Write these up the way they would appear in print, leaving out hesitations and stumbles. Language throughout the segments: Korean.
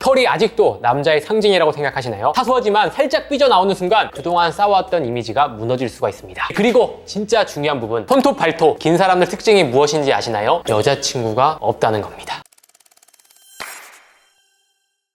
털이 아직도 남자의 상징이라고 생각하시나요? 사소하지만 살짝 삐져나오는 순간 그동안 쌓아왔던 이미지가 무너질 수가 있습니다. 그리고 진짜 중요한 부분, 손톱, 발톱, 긴 사람들 특징이 무엇인지 아시나요? 여자친구가 없다는 겁니다.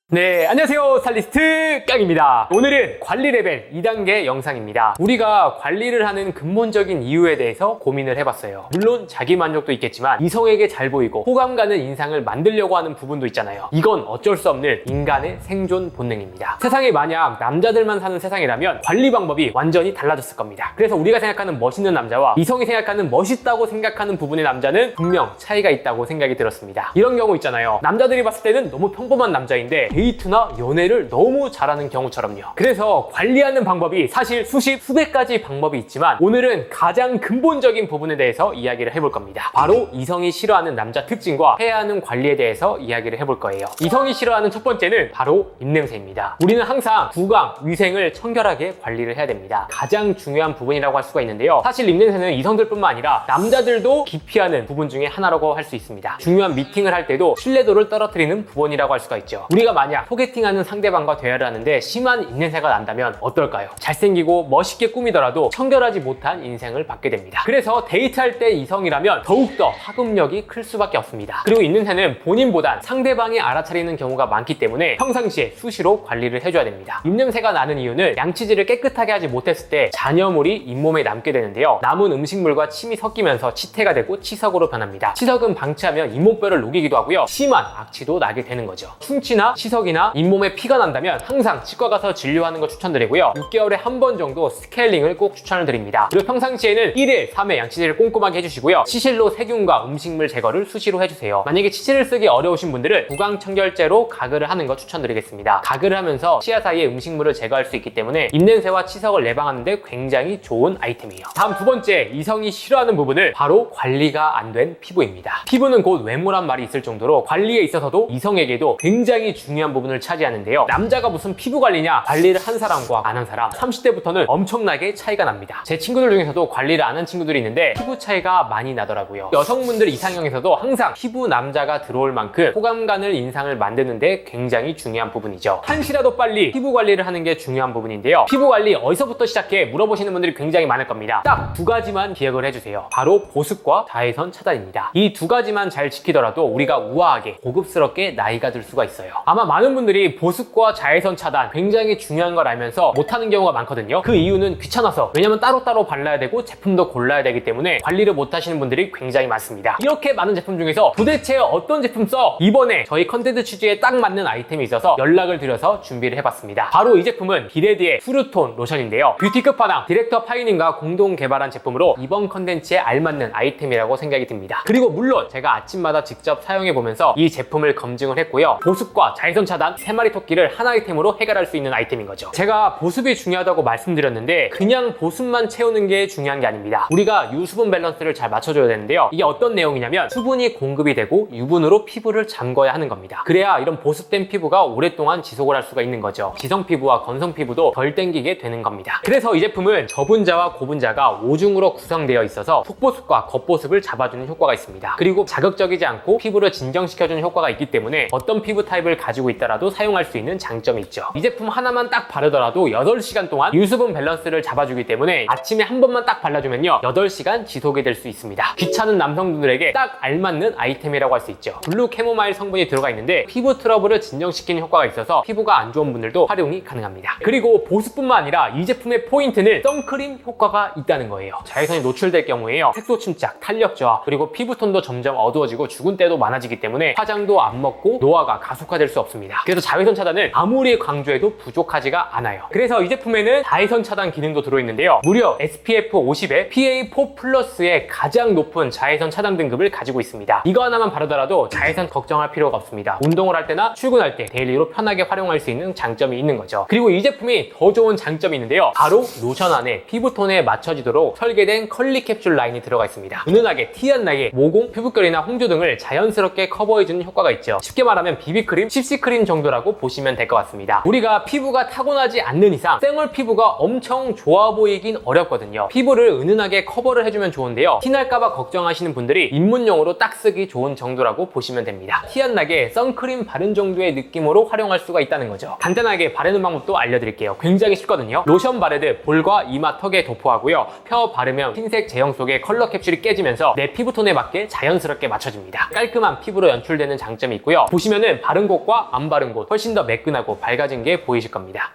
네, 안녕하세요. 스타일리스트 깡입니다. 오늘은 관리 레벨 2단계 영상입니다. 우리가 관리를 하는 근본적인 이유에 대해서 고민을 해봤어요. 물론 자기 만족도 있겠지만 이성에게 잘 보이고 호감 가는 인상을 만들려고 하는 부분도 있잖아요. 이건 어쩔 수 없는 인간의 생존 본능입니다. 세상에 만약 남자들만 사는 세상이라면 관리 방법이 완전히 달라졌을 겁니다. 그래서 우리가 생각하는 멋있는 남자와 이성이 생각하는 멋있다고 생각하는 부분의 남자는 분명 차이가 있다고 생각이 들었습니다. 이런 경우 있잖아요. 남자들이 봤을 때는 너무 평범한 남자인데 데이트나 연애를 너무 잘하는 경우처럼요. 그래서 관리하는 방법이 사실 수백 가지 방법이 있지만 오늘은 가장 근본적인 부분에 대해서 이야기를 해볼 겁니다. 바로 이성이 싫어하는 남자 특징과 해야 하는 관리에 대해서 이야기를 해볼 거예요. 이성이 싫어하는 첫 번째는 바로 입냄새입니다. 우리는 항상 구강, 위생을 청결하게 관리를 해야 됩니다. 가장 중요한 부분이라고 할 수가 있는데요. 사실 입냄새는 이성들뿐만 아니라 남자들도 기피하는 부분 중에 하나라고 할 수 있습니다. 중요한 미팅을 할 때도 신뢰도를 떨어뜨리는 부분이라고 할 수가 있죠. 우리가 만약 소개팅하는 상대방과 대화를 하는데 심한 입냄새가 난다면 어떨까요? 잘생기고 멋있게 꾸미더라도 청결하지 못한 인생을 받게 됩니다. 그래서 데이트할 때 이성이라면 더욱더 파급력이 클 수밖에 없습니다. 그리고 입냄새는 본인보단 상대방이 알아차리는 경우가 많기 때문에 평상시에 수시로 관리를 해줘야 됩니다. 입냄새가 나는 이유는 양치질을 깨끗하게 하지 못했을 때 잔여물이 잇몸에 남게 되는데요. 남은 음식물과 침이 섞이면서 치태가 되고 치석으로 변합니다. 치석은 방치하면 잇몸뼈를 녹이기도 하고요. 심한 악취도 나게 되는 거죠. 충치나 치석이나 잇몸에 피가 난다면 항상 치과 가서 진료하는 걸 추천드리고요. 6개월에 한 번 정도 스케일링을 꼭 추천을 드립니다. 그리고 평상시에는 1일 3회 양치질을 꼼꼼하게 해주시고요. 치실로 세균과 음식물 제거를 수시로 해주세요. 만약에 치실을 쓰기 어려우신 분들은 구강청결제로 가글을 하는 거 추천드리겠습니다. 가글을 하면서 치아 사이에 음식물을 제거할 수 있기 때문에 입냄새와 치석을 예방하는 데 굉장히 좋은 아이템이에요. 다음 두 번째, 이성이 싫어하는 부분은 바로 관리가 안 된 피부입니다. 피부는 곧 외모란 말이 있을 정도로 관리에 있어서도 이성에게도 굉장히 중요한 부분을 차지하는데요. 남자가 무슨 피부 관리냐? 관리를 한 사람과 안 한 사람 30대부터는 엄청나게 차이가 납니다. 제 친구들 중에서도 관리를 안 한 친구들이 있는데 피부 차이가 많이 나더라고요. 여성분들 이상형에서도 항상 피부 남자가 들어올 만큼 호감 가는 인상을 만드는 데 굉장히 중요한 부분이죠. 한시라도 빨리 피부 관리를 하는 게 중요한 부분인데요. 피부 관리 어디서부터 시작해? 물어보시는 분들이 굉장히 많을 겁니다. 딱 두 가지만 기억을 해주세요. 바로 보습과 자외선 차단입니다. 이 두 가지만 잘 지키더라도 우리가 우아하게 고급스럽게 나이가 들 수가 있어요. 아마 많은 분들이 보습과 자외선 차단 굉장히 중요한 걸 알면서 못하는 경우가 많거든요. 그 이유는 귀찮아서. 왜냐면 따로따로 발라야 되고 제품도 골라야 되기 때문에 관리를 못하시는 분들이 굉장히 많습니다. 이렇게 많은 제품 중에서 도대체 어떤 제품 써? 이번에 저희 컨텐츠 취지에 딱 맞는 아이템이 있어서 연락을 드려서 준비를 해봤습니다. 바로 이 제품은 비레디의 푸르톤 로션인데요. 뷰티 끝판왕 디렉터 파이님과 공동 개발한 제품으로 이번 컨텐츠에 알맞는 아이템이라고 생각이 듭니다. 그리고 물론 제가 아침마다 직접 사용해보면서 이 제품을 검증을 했고요. 보습과 자외선 차단 3마리 토끼를 한 아이템으로 해결할 수 있는 아이템인 거죠. 제가 보습이 중요하다고 말씀드렸는데 그냥 보습만 채우는 게 중요한 게 아닙니다. 우리가 유수분 밸런스를 잘 맞춰줘야 되는데요. 이게 어떤 내용이냐면 수분이 공급이 되고 유분으로 피부를 잠궈야 하는 겁니다. 그래야 이런 보습된 피부가 오랫동안 지속을 할 수가 있는 거죠. 지성 피부와 건성 피부도 덜 땡기게 되는 겁니다. 그래서 이 제품은 저분자와 고분자가 5중으로 구성되어 있어서 속보습과 겉보습을 잡아주는 효과가 있습니다. 그리고 자극적이지 않고 피부를 진정시켜주는 효과가 있기 때문에 어떤 피부 타입을 가지고 있더라도 사용할 수 있는 장점이 있죠. 이 제품 하나만 딱 바르더라도 8시간 동안 유수분 밸런스를 잡아주기 때문에 아침에 한 번만 딱 발라주면요 8시간 지속이 될 수 있습니다. 귀찮은 남성분들에게 딱 알맞는 아이템이라고 할 수 있죠. 블루 캐모마일 성분이 들어가 있는데 피부 트러블을 진정시키는 효과가 있어서 피부가 안 좋은 분들도 활용이 가능합니다. 그리고 보습뿐만 아니라 이 제품의 포인트는 선크림 효과가 있다는 거예요. 자외선이 노출될 경우에요 색소 침착, 탄력 저하, 그리고 피부톤도 점점 어두워지고 죽은 때도 많아지기 때문에 화장도 안 먹고 노화가 가속화될 수 없습니다. 그래서 자외선 차단은 아무리 강조해도 부족하지가 않아요. 그래서 이 제품에는 자외선 차단 기능도 들어있는데요. 무려 SPF 50에 PA4+의 가장 높은 자외선 차단 등급을 가지고 있습니다. 이거 하나만 바르더라도 자외선 걱정할 필요가 없습니다. 운동을 할 때나 출근할 때 데일리로 편하게 활용할 수 있는 장점이 있는 거죠. 그리고 이 제품이 더 좋은 장점이 있는데요. 바로 로션 안에 피부톤에 맞춰지도록 설계된 컬리 캡슐 라인이 들어가 있습니다. 은은하게 티한 나이에 모공, 피부결이나 홍조 등을 자연스럽게 커버해주는 효과가 있죠. 쉽게 말하면 비비크림, CC BC크림 정도라고 보시면 될 것 같습니다. 우리가 피부가 타고나지 않는 이상 생얼 피부가 엄청 좋아 보이긴 어렵거든요. 피부를 은은하게 커버를 해주면 좋은데요. 티날까봐 걱정하시는 분들이 입문용으로 딱 쓰기 좋은 정도라고 보시면 됩니다. 티 안 나게 선크림 바른 정도의 느낌으로 활용할 수가 있다는 거죠. 간단하게 바르는 방법도 알려드릴게요. 굉장히 쉽거든요. 로션 바르듯 볼과 이마 턱에 도포하고요. 펴 바르면 흰색 제형 속에 컬러 캡슐이 깨지면서 내 피부톤에 맞게 자연스럽게 맞춰집니다. 깔끔한 피부로 연출되는 장점이 있고요. 보시면은 바른 곳과 안 바른 곳 훨씬 더 매끈하고 밝아진 게 보이실 겁니다.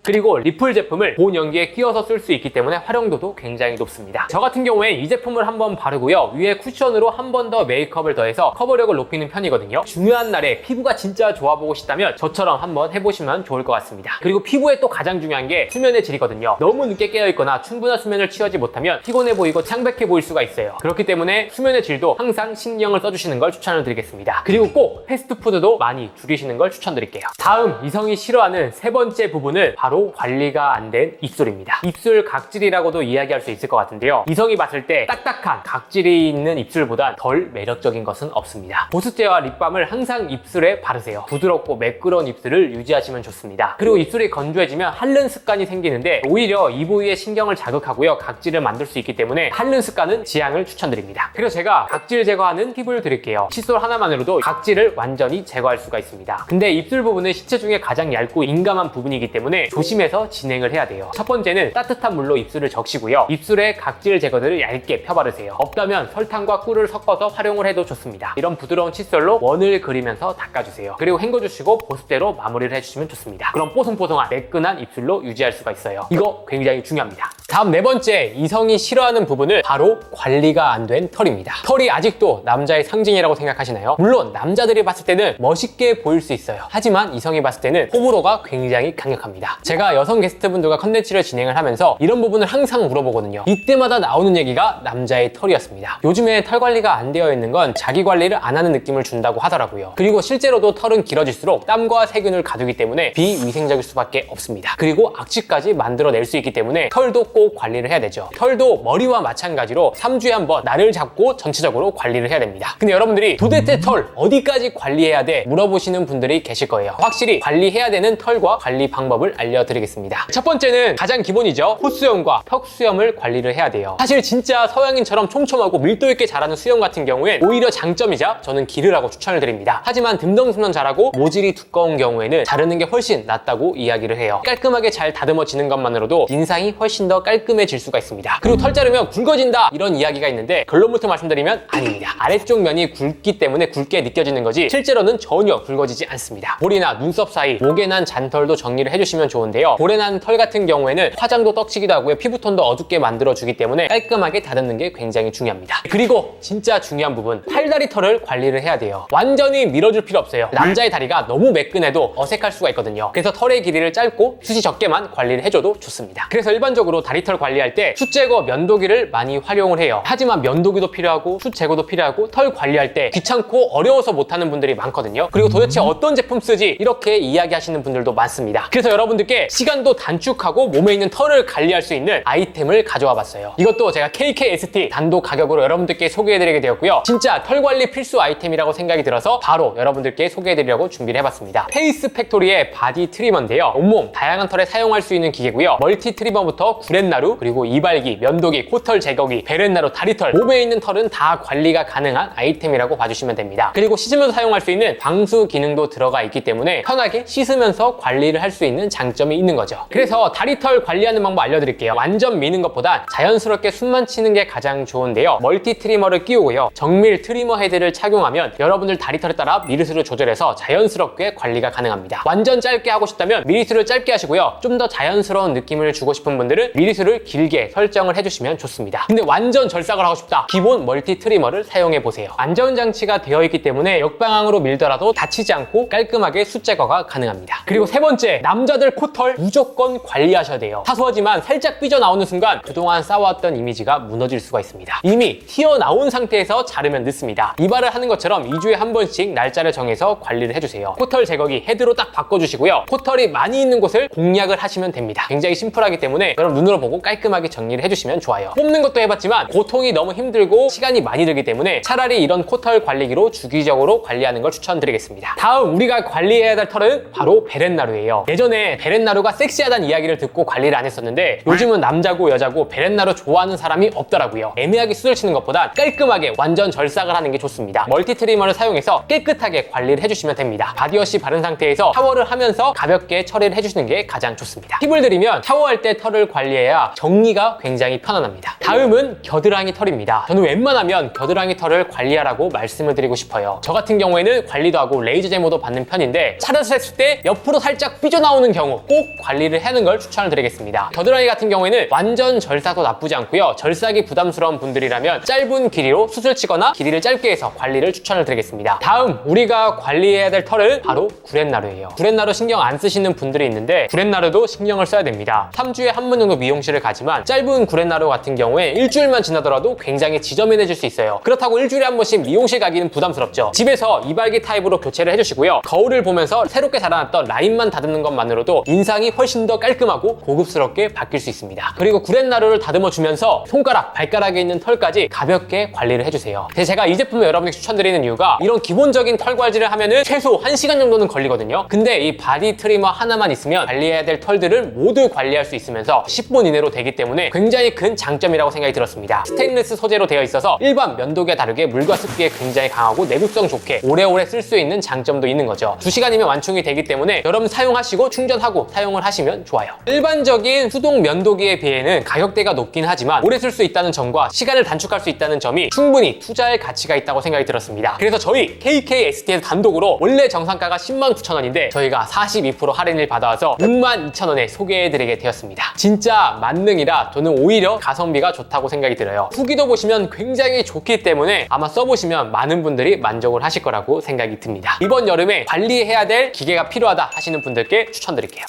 그리고 리플 제품을 본 연기에 끼워서 쓸 수 있기 때문에 활용도도 굉장히 높습니다. 저 같은 경우에 이 제품을 한번 바르고요. 위에 쿠션으로 한 번 더 메이크업을 더해서 커버력을 높이는 편이거든요. 중요한 날에 피부가 진짜 좋아 보고 싶다면 저처럼 한번 해보시면 좋을 것 같습니다. 그리고 피부에 또 가장 중요한 게 수면의 질이거든요. 너무 늦게 깨어있거나 충분한 수면을 취하지 못하면 피곤해 보이고 창백해 보일 수가 있어요. 그렇기 때문에 수면의 질도 항상 신경을 써주시는 걸 추천을 드리겠습니다. 그리고 꼭 패스트푸드도 많이 줄이시는 걸 추천드릴게요. 다음 이성이 싫어하는 세 번째 부분은 바로 관리가 안 된 입술입니다. 입술 각질이라고도 이야기할 수 있을 것 같은데요. 이성이 봤을 때 딱딱한 각질이 있는 입술보단 덜 매력적인 것은 없습니다. 보습제와 립밤을 항상 입술에 바르세요. 부드럽고 매끄러운 입술을 유지하시면 좋습니다. 그리고 입술이 건조해지면 핥는 습관이 생기는데 오히려 이 부위에 신경을 자극하고요. 각질을 만들 수 있기 때문에 핥는 습관은 지양을 추천드립니다. 그래서 제가 각질 제거하는 팁을 드릴게요. 칫솔 하나만으로도 각질을 완전히 제거할 수가 있습니다. 근데 입술 부분은 신체 중에 가장 얇고 민감한 부분이기 때문에 조심해서 진행을 해야 돼요. 첫 번째는 따뜻한 물로 입술을 적시고요. 입술에 각질 제거들을 얇게 펴바르세요. 없다면 설탕과 꿀을 섞어서 활용을 해도 좋습니다. 이런 부드러운 칫솔로 원을 그리면서 닦아주세요. 그리고 헹궈주시고 보습대로 마무리를 해주시면 좋습니다. 그럼 뽀송뽀송한 매끈한 입술로 유지할 수가 있어요. 이거 굉장히 중요합니다. 다음 네 번째, 이성이 싫어하는 부분은 바로 관리가 안 된 털입니다. 털이 아직도 남자의 상징이라고 생각하시나요? 물론 남자들이 봤을 때는 멋있게 보일 수 있어요. 하지만 이성이 봤을 때는 호불호가 굉장히 강력합니다. 제가 여성 게스트분들과 컨텐츠를 진행을 하면서 이런 부분을 항상 물어보거든요. 이때마다 나오는 얘기가 남자의 털이었습니다. 요즘에 털 관리가 안 되어 있는 건 자기 관리를 안 하는 느낌을 준다고 하더라고요. 그리고 실제로도 털은 길어질수록 땀과 세균을 가두기 때문에 비위생적일 수밖에 없습니다. 그리고 악취까지 만들어낼 수 있기 때문에 털도 꼭 관리를 해야 되죠. 털도 머리와 마찬가지로 3주에 한 번 날을 잡고 전체적으로 관리를 해야 됩니다. 근데 여러분들이 도대체 털 어디까지 관리해야 돼? 물어보시는 분들이 계실 거예요. 확실히 관리해야 되는 털과 관리 방법을 알려드리겠습니다. 첫 번째는 가장 기본이죠. 콧수염과 턱수염을 관리를 해야 돼요. 사실 진짜 서양인처럼 촘촘하고 밀도 있게 자라는 수염 같은 경우엔 오히려 장점이자 저는 기르라고 추천을 드립니다. 하지만 듬성듬성 자라고 모질이 두꺼운 경우에는 자르는 게 훨씬 낫다고 이야기를 해요. 깔끔하게 잘 다듬어지는 것만으로도 인상이 훨씬 더 깔끔해질 수가 있습니다. 그리고 털 자르면 굵어진다 이런 이야기가 있는데 결론부터 말씀드리면 아닙니다. 아래쪽 면이 굵기 때문에 굵게 느껴지는 거지 실제로는 전혀 굵어지지 않습니다. 볼이나 눈썹 사이, 목에 난 잔털도 정리를 해주시면 좋은데요. 볼에 난 털 같은 경우에는 화장도 떡치기도 하고요. 피부톤도 어둡게 만들어주기 때문에 깔끔하게 다듬는 게 굉장히 중요합니다. 그리고 진짜 중요한 부분, 팔다리 털을 관리를 해야 돼요. 완전히 밀어줄 필요 없어요. 남자의 다리가 너무 매끈해도 어색할 수가 있거든요. 그래서 털의 길이를 짧고 숱이 적게만 관리를 해줘도 좋습니다. 그래서 일반적으로 다리털 관리할 때 숱 제거 면도기를 많이 활용을 해요. 하지만 면도기도 필요하고 숱 제거도 필요하고 털 관리할 때 귀찮고 어려워서 못하는 분들이 많거든요. 그리고 도대체 어떤 제품 쓰지? 이렇게 이야기하시는 분들도 많습니다. 그래서 여러분들께 시간도 단축하고 몸에 있는 털을 관리할 수 있는 아이템을 가져와 봤어요. 이것도 제가 KKST 단독 가격으로 여러분들께 소개해드리게 되었고요. 진짜 털 관리 필수 아이템이라고 생각이 들어서 바로 여러분들께 소개해드리려고 준비를 해봤습니다. 페이스 팩토리의 바디 트리머인데요. 온몸 다양한 털에 사용할 수 있는 기계고요. 멀티 트리머부터 구렛나루, 그리고 이발기, 면도기, 코털 제거기, 베렌나루, 다리털, 몸에 있는 털은 다 관리가 가능한 아이템이라고 봐주시면 됩니다. 그리고 씻으면서 사용할 수 있는 방수 기능도 들어가 있기 때문에 편하게 씻으면서 관리를 할 수 있는 장점이 있는 거죠. 그래서 다리털 관리하는 방법 알려드릴게요. 완전 미는 것보다 자연스럽게 숨만 치는 게 가장 좋은데요. 멀티 트리머를 끼우고요. 정밀 트리머 헤드를 착용하면 여러분들 다리털에 따라 미리수를 조절해서 자연스럽게 관리가 가능합니다. 완전 짧게 하고 싶다면 미리수를 짧게 하시고요. 좀 더 자연스러운 느낌을 주고 싶은 분들은 미리수를 길게 설정을 해주시면 좋습니다. 근데 완전 절삭을 하고 싶다. 기본 멀티 트리머를 사용해보세요. 안전장치가 되어 있기 때문에 역방향으로 밀더라도 다치지 않고 깔끔하게 숱 제거가 가능합니다. 그리고 세 번째, 남자들 코털 코털 무조건 관리하셔야 돼요. 사소하지만 살짝 삐져나오는 순간 그동안 쌓아왔던 이미지가 무너질 수가 있습니다. 이미 튀어나온 상태에서 자르면 늦습니다. 이발을 하는 것처럼 2주에 한 번씩 날짜를 정해서 관리를 해주세요. 코털 제거기 헤드로 딱 바꿔주시고요. 코털이 많이 있는 곳을 공략을 하시면 됩니다. 굉장히 심플하기 때문에 여러분 눈으로 보고 깔끔하게 정리를 해주시면 좋아요. 뽑는 것도 해봤지만 고통이 너무 힘들고 시간이 많이 들기 때문에 차라리 이런 코털 관리기로 주기적으로 관리하는 걸 추천드리겠습니다. 다음 우리가 관리해야 될 털은 바로 베렌나루예요. 예전에 베렌나루가 섹시하다는 이야기를 듣고 관리를 안 했었는데 요즘은 남자고 여자고 베렌나루 좋아하는 사람이 없더라고요. 애매하게 수술 치는 것보다 깔끔하게 완전 절삭을 하는 게 좋습니다. 멀티 트리머를 사용해서 깨끗하게 관리를 해주시면 됩니다. 바디워시 바른 상태에서 샤워를 하면서 가볍게 처리를 해주시는 게 가장 좋습니다. 팁을 드리면 샤워할 때 털을 관리해야 정리가 굉장히 편안합니다. 다음은 겨드랑이 털입니다. 저는 웬만하면 겨드랑이 털을 관리하라고 말씀을 드리고 싶어요. 저 같은 경우에는 관리도 하고 레이저 제모도 받는 편인데 차려서 했을 때 옆으로 살짝 삐져나오는 경우 꼭 관리를 하는 걸 추천을 드리겠습니다. 겨드랑이 같은 경우에는 완전 절삭도 나쁘지 않고요. 절삭이 부담스러운 분들이라면 짧은 길이로 수술 치거나 길이를 짧게 해서 관리를 추천을 드리겠습니다. 다음 우리가 관리해야 될 털은 바로 구렛나루예요. 구렛나루 신경 안 쓰시는 분들이 있는데 구렛나루도 신경을 써야 됩니다. 3주에 한 번 정도 미용실을 가지만 짧은 구렛나루 같은 경우에 일주일만 지나더라도 굉장히 지저분해질 수 있어요. 그렇다고 일주일에 한 번씩 미용실 가기는 부담스럽죠. 집에서 이발기 타입으로 교체를 해주시고요. 거울을 보면서 새롭게 자라났던 라인만 다듬는 것만으로도 인상이 훨씬 더 깔끔하고 고급스럽게 바뀔 수 있습니다. 그리고 구렛나루를 다듬어 주면서 손가락, 발가락에 있는 털까지 가볍게 관리를 해주세요. 제가 이 제품을 여러분에게 추천드리는 이유가 이런 기본적인 털 관리를 하면은 최소 1시간 정도는 걸리거든요. 근데 이 바디 트리머 하나만 있으면 관리해야 될 털들을 모두 관리할 수 있으면서 10분 이내로 되기 때문에 굉장히 큰 장점이라고 생각이 들었습니다. 스테인리스 소재로 되어 있어서 일반 면도기와 다르게 물과 습기에 굉장히 강하고 내구성 좋게 오래오래 쓸 수 있는 장점도 있는 거죠. 2시간이면 완충이 되기 때문에 여러분 사용하시고 충전하고 사용을 하시면 좋아요. 일반적인 수동 면도기에 비해는 가격대가 높긴 하지만 오래 쓸 수 있다는 점과 시간을 단축할 수 있다는 점이 충분히 투자할 가치가 있다고 생각이 들었습니다. 그래서 저희 KKST에서 단독으로 원래 정상가가 109,000원인데 저희가 42% 할인을 받아와서 62,000원에 소개해드리게 되었습니다. 진짜 만능이라 저는 오히려 가성비가 좋다고 생각이 들어요. 후기도 보시면 굉장히 좋기 때문에 아마 써보시면 많은 분들이 만족을 하실 거라고 생각이 듭니다. 이번 여름에 관리해야 될 기계가 필요하다 하시는 분들께 추천드릴게요.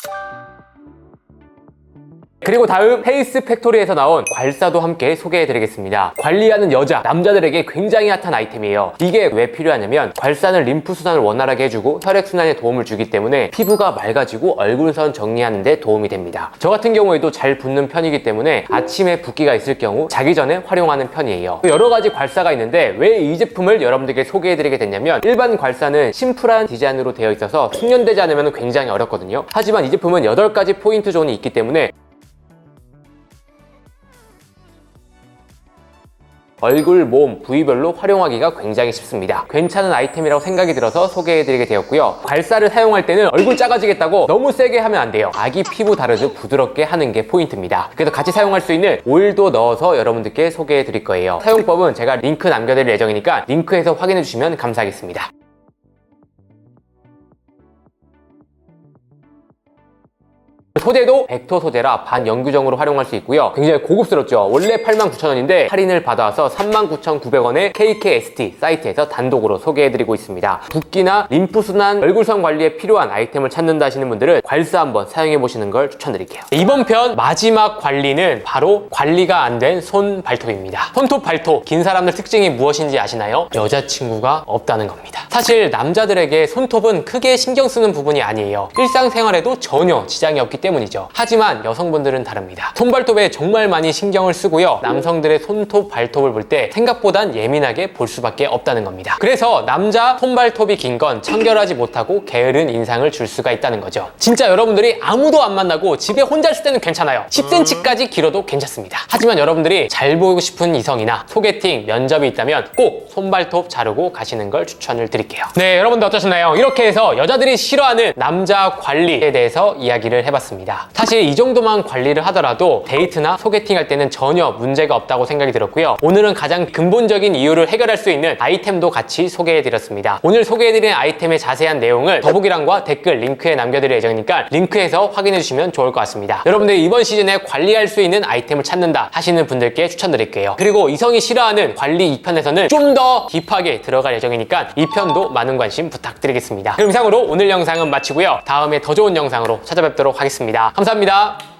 그리고 다음 페이스 팩토리에서 나온 괄사도 함께 소개해드리겠습니다. 관리하는 여자, 남자들에게 굉장히 핫한 아이템이에요. 이게 왜 필요하냐면 괄사는 림프 순환을 원활하게 해주고 혈액 순환에 도움을 주기 때문에 피부가 맑아지고 얼굴선 정리하는 데 도움이 됩니다. 저 같은 경우에도 잘 붓는 편이기 때문에 아침에 붓기가 있을 경우 자기 전에 활용하는 편이에요. 여러 가지 괄사가 있는데 왜 이 제품을 여러분들께 소개해드리게 됐냐면 일반 괄사는 심플한 디자인으로 되어 있어서 숙련되지 않으면 굉장히 어렵거든요. 하지만 이 제품은 8가지 포인트 존이 있기 때문에 얼굴, 몸, 부위별로 활용하기가 굉장히 쉽습니다. 괜찮은 아이템이라고 생각이 들어서 소개해드리게 되었고요. 괄사를 사용할 때는 얼굴 작아지겠다고 너무 세게 하면 안 돼요. 아기 피부 다루듯 부드럽게 하는 게 포인트입니다. 그래서 같이 사용할 수 있는 오일도 넣어서 여러분들께 소개해드릴 거예요. 사용법은 제가 링크 남겨드릴 예정이니까 링크에서 확인해주시면 감사하겠습니다. 소재도 벡터 소재라 반영구정으로 활용할 수 있고요. 굉장히 고급스럽죠. 원래 89,000원인데 할인을 받아와서 39,900원에 KKST 사이트에서 단독으로 소개해드리고 있습니다. 붓기나 림프순환, 얼굴선 관리에 필요한 아이템을 찾는다 하시는 분들은 괄사 한번 사용해보시는 걸 추천드릴게요. 이번 편 마지막 관리는 바로 관리가 안 된 손, 발톱입니다. 손톱, 발톱, 긴 사람들 특징이 무엇인지 아시나요? 여자친구가 없다는 겁니다. 사실 남자들에게 손톱은 크게 신경 쓰는 부분이 아니에요. 일상생활에도 전혀 지장이 없기 때문이죠. 하지만 여성분들은 다릅니다. 손발톱에 정말 많이 신경을 쓰고요. 남성들의 손톱, 발톱을 볼 때 생각보단 예민하게 볼 수밖에 없다는 겁니다. 그래서 남자 손발톱이 긴 건 청결하지 못하고 게으른 인상을 줄 수가 있다는 거죠. 진짜 여러분들이 아무도 안 만나고 집에 혼자 있을 때는 괜찮아요. 10cm까지 길어도 괜찮습니다. 하지만 여러분들이 잘 보이고 싶은 이성이나 소개팅, 면접이 있다면 꼭 손발톱 자르고 가시는 걸 추천을 드릴게요. 네, 여러분들 어떠셨나요? 이렇게 해서 여자들이 싫어하는 남자 관리에 대해서 이야기를 해봤습니다. 사실 이 정도만 관리를 하더라도 데이트나 소개팅 할 때는 전혀 문제가 없다고 생각이 들었고요. 오늘은 가장 근본적인 이유를 해결할 수 있는 아이템도 같이 소개해드렸습니다. 오늘 소개해드린 아이템의 자세한 내용을 더보기란과 댓글 링크에 남겨드릴 예정이니까 링크에서 확인해주시면 좋을 것 같습니다. 여러분들이 이번 시즌에 관리할 수 있는 아이템을 찾는다 하시는 분들께 추천드릴게요. 그리고 이성이 싫어하는 관리 2편에서는 좀 더 딥하게 들어갈 예정이니까 2편 후원도 많은 관심 부탁드리겠습니다. 그럼 이상으로 오늘 영상은 마치고요. 다음에 더 좋은 영상으로 찾아뵙도록 하겠습니다. 감사합니다.